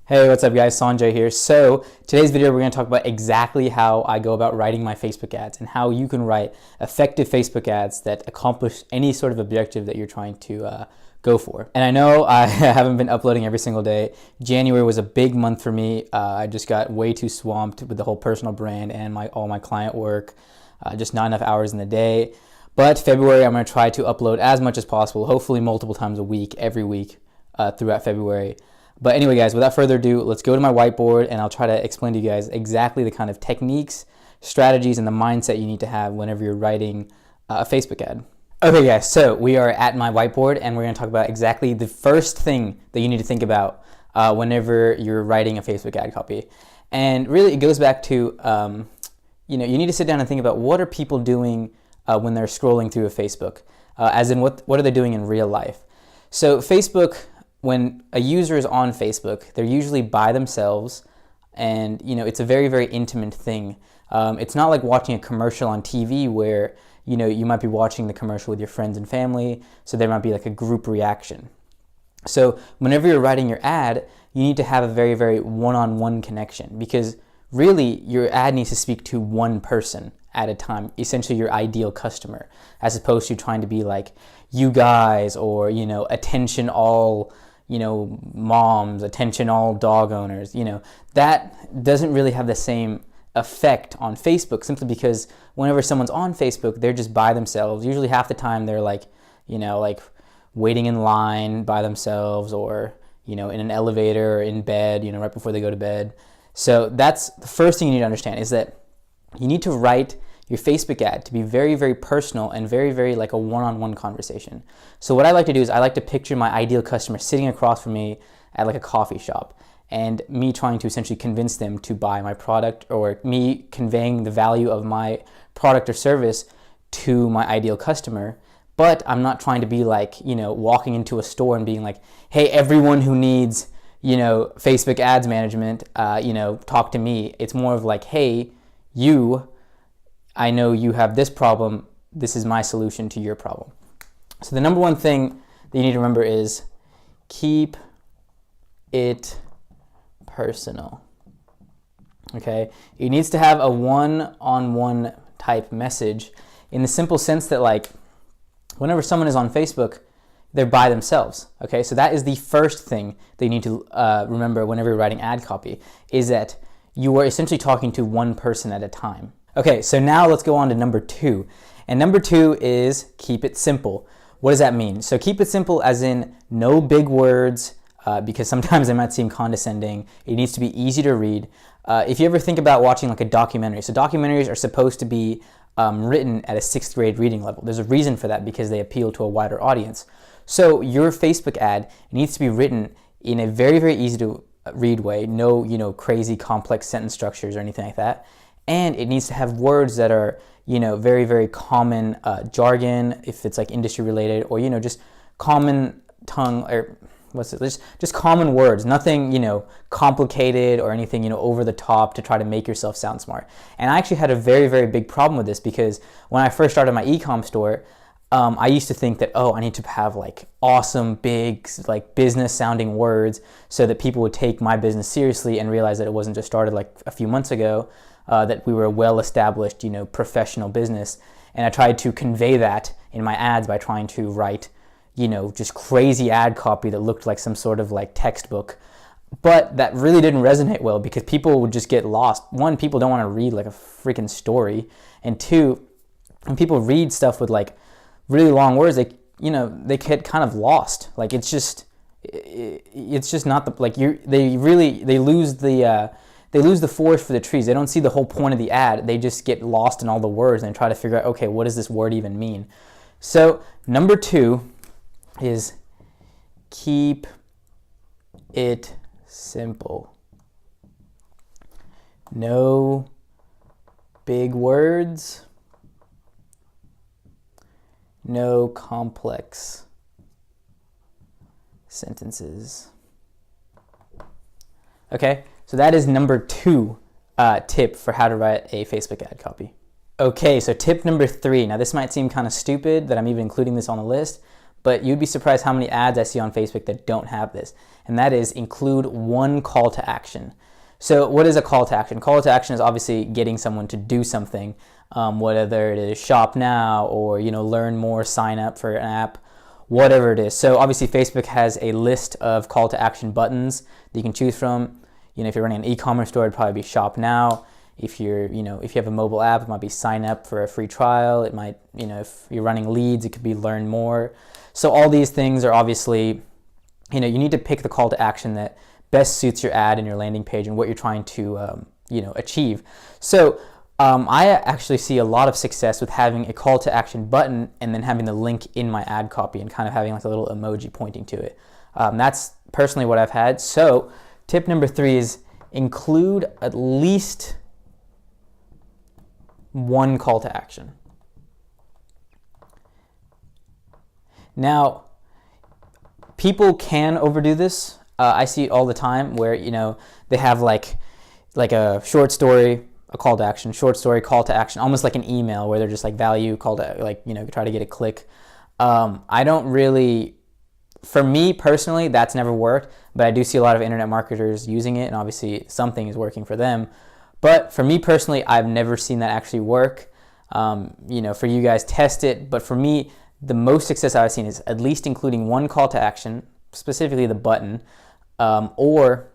Hey, what's up guys? Sanjay here. So today's video we're going to talk about exactly how I go about writing my Facebook ads and how you can write effective Facebook ads that accomplish any sort of objective that you're trying to go for. And I know I haven't been uploading every single day. January was a big month for me. I just got way too swamped with the whole personal brand and all my client work, just not enough hours in the day. But February I'm going to try to upload as much as possible, hopefully multiple times a week, every week throughout February. But anyway, guys, without further ado, let's go to my whiteboard and I'll try to explain to you guys exactly the kind of techniques, strategies, and the mindset you need to have whenever you're writing a Facebook ad. Okay, guys, so we are at my whiteboard and we're going to talk about exactly the first thing that you need to think about whenever you're writing a Facebook ad copy. And really, it goes back to, you need to sit down and think about what are people doing when they're scrolling through a Facebook, as in what are they doing in real life. So Facebook, when a user is on Facebook, they're usually by themselves, and it's a very, very intimate thing. It's not like watching a commercial on TV where you might be watching the commercial with your friends and family, so there might be like a group reaction. So whenever you're writing your ad, you need to have a very, very one-on-one connection, because really your ad needs to speak to one person at a time, essentially your ideal customer, as opposed to trying to be like you guys or attention all moms, attention all dog owners. That doesn't really have the same effect on Facebook, simply because whenever someone's on Facebook, they're just by themselves. Usually half the time they're like waiting in line by themselves, or in an elevator or in bed, right before they go to bed. So that's the first thing you need to understand, is that you need to write your Facebook ad to be very, very personal and very, very like a one-on-one conversation. So what I like to do is I like to picture my ideal customer sitting across from me at like a coffee shop, and me trying to essentially convince them to buy my product, or me conveying the value of my product or service to my ideal customer. But I'm not trying to be like, walking into a store and being like, hey, everyone who needs, Facebook ads management, talk to me. It's more of like, hey, I know you have this problem. This is my solution to your problem. So the number one thing that you need to remember is keep it personal. Okay? It needs to have a one-on-one type message, in the simple sense that, like, whenever someone is on Facebook, they're by themselves. Okay? So that is the first thing that you need to remember whenever you're writing ad copy, is that you are essentially talking to one person at a time. Okay, so now let's go on to number two. And number two is keep it simple. What does that mean? So keep it simple as in no big words, because sometimes they might seem condescending. It needs to be easy to read. If you ever think about watching like a documentary, so documentaries are supposed to be written at a 6th grade reading level. There's a reason for that, because they appeal to a wider audience. So your Facebook ad needs to be written in a very, very easy to read way. No, crazy complex sentence structures or anything like that. And it needs to have words that are, very, very common jargon, if it's like industry related, or, just common tongue, or just common words, nothing, complicated or anything, over the top to try to make yourself sound smart. And I actually had a very, very big problem with this, because when I first started my e-com store, I used to think that, I need to have like awesome, big, like business sounding words so that people would take my business seriously and realize that it wasn't just started like a few months ago, that we were a well-established, professional business. And I tried to convey that in my ads by trying to write, just crazy ad copy that looked like some sort of like textbook. But that really didn't resonate well, because people would just get lost. One, people don't want to read like a freaking story. And two, when people read stuff with like really long words, they get kind of lost. Like it's just not the, like they lose the forest for the trees. They don't see the whole point of the ad. They just get lost in all the words and try to figure out, okay, what does this word even mean? So number two is keep it simple. No big words. No complex sentences. Okay, so that is number two tip for how to write a Facebook ad copy. Okay, so tip number three. Now this might seem kind of stupid that I'm even including this on the list, but you'd be surprised how many ads I see on Facebook that don't have this, and that is include one call to action. So what is a call to action? Call to action is obviously getting someone to do something, whether it is shop now or learn more, sign up for an app, whatever it is. So obviously Facebook has a list of call to action buttons that you can choose from. If you're running an e-commerce store, it'd probably be shop now. If you're, if you have a mobile app, it might be sign up for a free trial. It might, if you're running leads, it could be learn more. So all these things are obviously, you need to pick the call to action that best suits your ad and your landing page and what you're trying to, achieve. So I actually see a lot of success with having a call to action button and then having the link in my ad copy and kind of having like a little emoji pointing to it. That's personally what I've had. So tip number 3 is include at least one call to action. Now, people can overdo this. I see it all the time where, they have like a short story, a call to action, short story, call to action, almost like an email where they're just like value, call to, try to get a click. I don't really, for me personally, that's never worked, but I do see a lot of internet marketers using it, and obviously something is working for them. But for me personally, I've never seen that actually work. For you guys, test it. But for me, the most success I've seen is at least including one call to action, specifically the button, or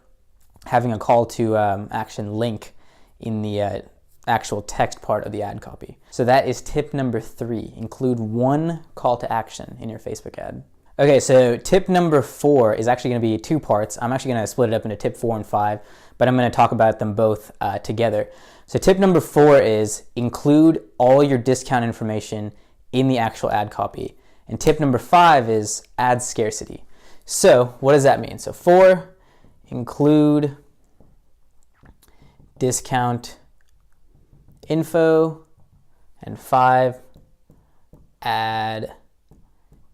having a call to action link in the actual text part of the ad copy. So that is tip number 3. Include one call to action in your Facebook ad. Okay, so tip number 4 is actually going to be 2 parts. I'm actually going to split it up into tip 4 and 5, but I'm going to talk about them both together. So tip number 4 is include all your discount information in the actual ad copy. And tip number 5 is ad scarcity. So what does that mean? So 4, include discount info, and 5, add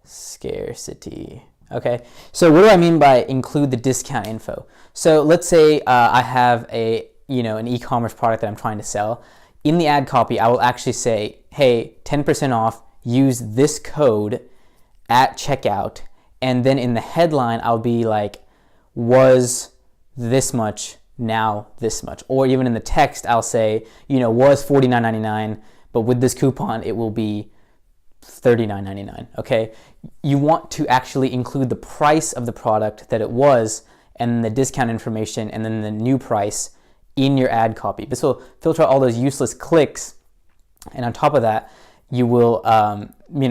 scarcity. Okay, so what do I mean by include the discount info? So let's say I have an e-commerce product that I'm trying to sell. In the ad copy, I will actually say, hey, 10% off, use this code at checkout, and then in the headline, I'll be like, was this much, now this much. Or even in the text, I'll say, was $49.99, but with this coupon, it will be $39.99, okay? You want to actually include the price of the product that it was and the discount information and then the new price in your ad copy. This will filter out all those useless clicks, and on top of that, you will,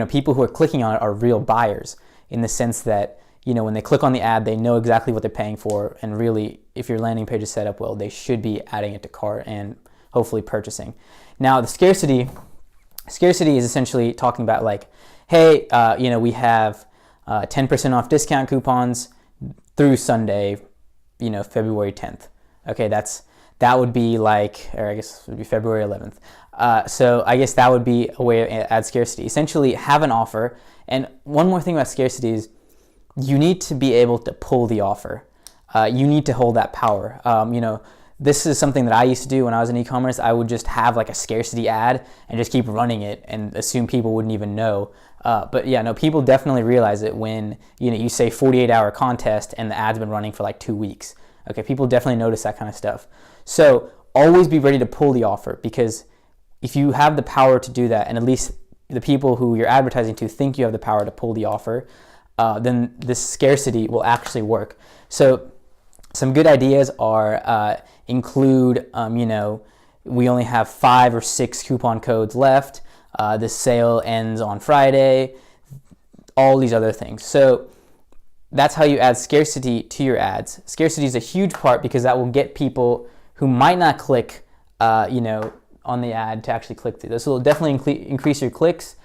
people who are clicking on it are real buyers in the sense that, when they click on the ad, they know exactly what they're paying for, and really, if your landing page is set up well, they should be adding it to cart and hopefully purchasing. Now, the scarcity is essentially talking about like, hey, we have 10% off discount coupons through Sunday, February 10th. Okay, that would be like, or I guess it would be February 11th. So I guess that would be a way to add scarcity. Essentially, have an offer. And one more thing about scarcity is you need to be able to pull the offer. You need to hold that power. This is something that I used to do when I was in e-commerce. I would just have like a scarcity ad and just keep running it and assume people wouldn't even know. But yeah, no, people definitely realize it when you say 48-hour contest and the ad's been running for like 2 weeks. Okay, people definitely notice that kind of stuff. So always be ready to pull the offer, because if you have the power to do that, and at least the people who you're advertising to think you have the power to pull the offer, then this scarcity will actually work. So some good ideas are include, we only have 5 or 6 coupon codes left. The sale ends on Friday, all these other things. So that's how you add scarcity to your ads. Scarcity is a huge part because that will get people who might not click, on the ad to actually click through. This will definitely increase your clicks,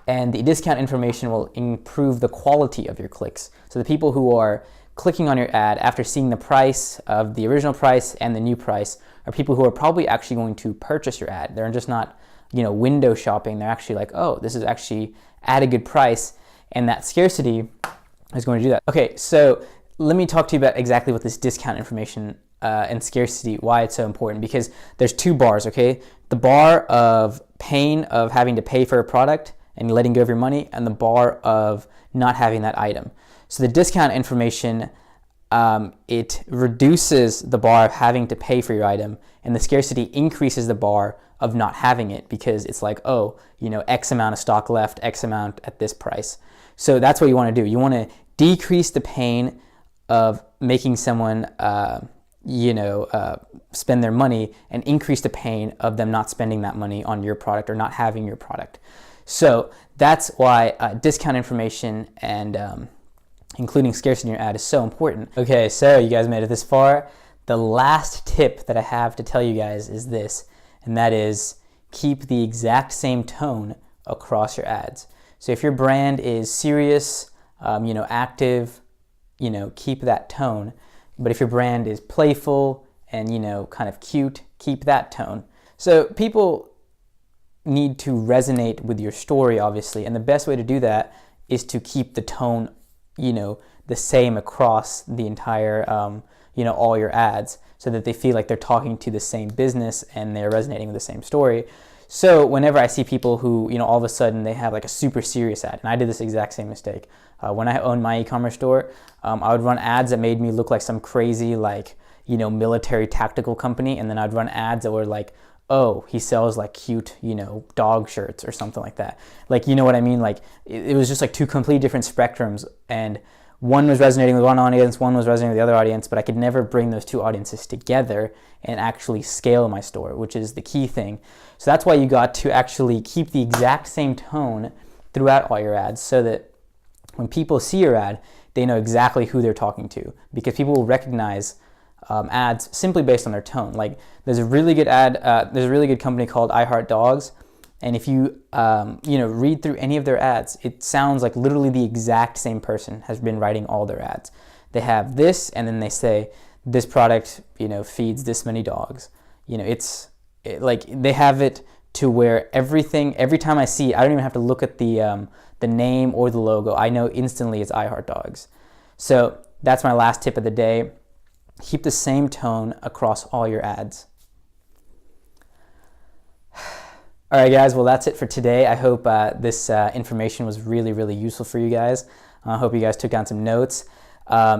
and the discount information will improve the quality of your clicks. So the people who are clicking on your ad after seeing the price of the original price and the new price are people who are probably actually going to purchase your ad. They're just not, window shopping. They're actually like, oh, this is actually at a good price, and that scarcity is going to do that. Okay, so let me talk to you about exactly what this discount information and scarcity, why it's so important, because there's 2 bars, okay? The bar of pain of having to pay for a product and letting go of your money, and the bar of not having that item. So the discount information, it reduces the bar of having to pay for your item, and the scarcity increases the bar of not having it, because it's like, oh, you know, X amount of stock left, X amount at this price. So that's what you want to do. You want to decrease the pain of making someone, spend their money, and increase the pain of them not spending that money on your product or not having your product. So that's why discount information and including scarcity in your ad is so important. Okay, so you guys made it this far. The last tip that I have to tell you guys is this, and that is keep the exact same tone across your ads. So if your brand is serious, active, keep that tone. But if your brand is playful and, kind of cute, keep that tone. So people need to resonate with your story, obviously, and the best way to do that is to keep the tone, the same across the entire, all your ads, so that they feel like they're talking to the same business and they're resonating with the same story. So whenever I see people who, all of a sudden they have like a super serious ad, and I did this exact same mistake. When I owned my e-commerce store, I would run ads that made me look like some crazy, military tactical company, and then I'd run ads that were like, oh, he sells like cute, dog shirts or something like that. You know what I mean? It was just like two completely different spectrums, and one was resonating with one audience, one was resonating with the other audience, but I could never bring those two audiences together and actually scale my store, which is the key thing. So that's why you got to actually keep the exact same tone throughout all your ads, so that when people see your ad, they know exactly who they're talking to, because people will recognize ads simply based on their tone. There's a really good ad, there's a really good company called I Heart Dogs, and if you read through any of their ads, it sounds like literally the exact same person has been writing all their ads. They have this, and then they say this product feeds this many dogs. They have it to where every time I see it, I don't even have to look at the name or the logo. I know instantly it's I Heart Dogs. So that's my last tip of the day. Keep the same tone across all your ads. All right, guys, well, that's it for today. I hope this information was really, really useful for you guys. I hope you guys took down some notes.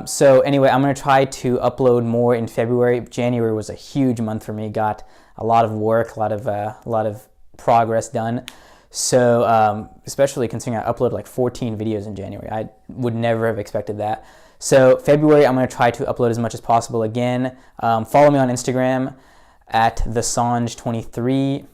So anyway, I'm going to try to upload more in February. January was a huge month for me. Got a lot of work, a lot of progress done. So especially considering I uploaded like 14 videos in January. I would never have expected that. So February, I'm going to try to upload as much as possible again. Follow me on Instagram at thesanj23.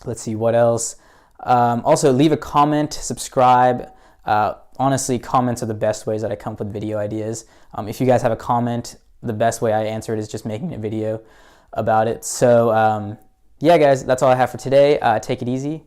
Let's see what else. Also, leave a comment, subscribe. Honestly, comments are the best ways that I come up with video ideas. If you guys have a comment, the best way I answer it is just making a video about it. So yeah, guys, that's all I have for today. Take it easy.